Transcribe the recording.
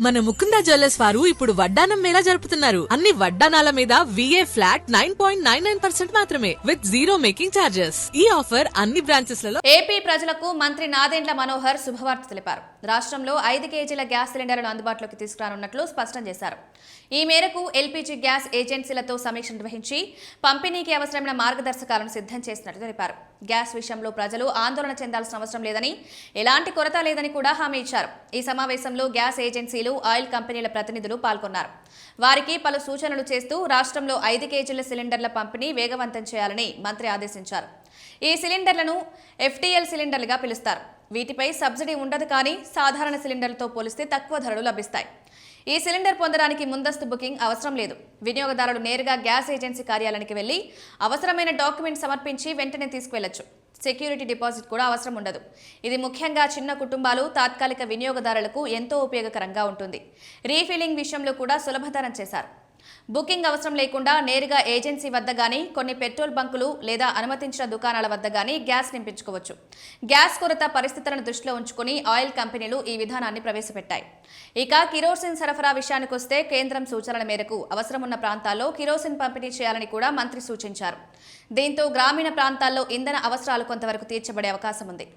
మన ముకుందా జ్యువెలర్స్ వారు ఇప్పుడు వడ్డానం మేళా జరుపుతున్నారు. అన్ని వడ్డానాల మీద VA ఫ్లాట్ 9.99% మాత్రమే విత్ జీరో మేకింగ్ చార్జెస్. ఈ ఆఫర్ అన్ని బ్రాంచెస్ లలో. ఏపీ ప్రజలకు మంత్రి నాదెండ్ల మనోహర్ శుభవార్త తెలిపారు. రాష్ట్రంలో 5 కేజీల గ్యాస్ సిలిండర్లను అందుబాటులోకి తీసుకురానున్నట్లు స్పష్టం చేశారు. ఈ మేరకు LPG గ్యాస్ ఏజెన్సీలతో సమీక్ష నిర్వహించి పంపిణీకి అవసరమైన మార్గదర్శకాలను సిద్ధం చేసినట్లు తెలిపారు. గ్యాస్ విషయంలో ప్రజలు ఆందోళన చెందాల్సిన అవసరం లేదని, ఎలాంటి కొరత లేదని కూడా హామీ ఇచ్చారు. ఈ సమావేశంలో గ్యాస్ ఏజెన్సీలు, ఆయిల్ కంపెనీల ప్రతినిధులు పాల్గొన్నారు. వారికి పలు సూచనలు చేస్తూ రాష్ట్రంలో 5 కేజీల సిలిండర్ల పంపిణీ వేగవంతం చేయాలని మంత్రి ఆదేశించారు. ఈ సిలిండర్లను FTL సిలిండర్లుగా పిలుస్తారు. వీటిపై సబ్సిడీ ఉండదు, కానీ సాధారణ సిలిండర్లతో పోలిస్తే తక్కువ ధరలు లభిస్తాయి. ఈ సిలిండర్ పొందడానికి ముందస్తు బుకింగ్ అవసరం లేదు. వినియోగదారులు నేరుగా గ్యాస్ ఏజెన్సీ కార్యాలయానికి వెళ్లి అవసరమైన డాక్యుమెంట్ సమర్పించి వెంటనే తీసుకువెళ్లొచ్చు. సెక్యూరిటీ డిపాజిట్ కూడా అవసరం ఉండదు. ఇది ముఖ్యంగా చిన్న కుటుంబాలు, తాత్కాలిక వినియోగదారులకు ఎంతో ఉపయోగకరంగా ఉంటుంది. రీఫిల్లింగ్ విషయంలో కూడా సులభతరం చేశారు. బుకింగ్ అవసరం లేకుండా నేరుగా ఏజెన్సీ వద్ద గానీ, కొన్ని పెట్రోల్ బంకులు లేదా అనుమతించిన దుకాణాల వద్ద గానీ గ్యాస్ నింపించుకోవచ్చు. గ్యాస్ కొరత పరిస్థితులను దృష్టిలో ఉంచుకుని ఆయిల్ కంపెనీలు ఈ విధానాన్ని ప్రవేశపెట్టాయి. ఇక కిరోసిన్ సరఫరా విషయానికొస్తే కేంద్రం సూచనల మేరకు అవసరమున్న ప్రాంతాల్లో కిరోసిన్ పంపిణీ చేయాలని కూడా మంత్రి సూచించారు. దీంతో గ్రామీణ ప్రాంతాల్లో ఇంధన అవసరాలు కొంతవరకు తీర్చబడే అవకాశం ఉంది.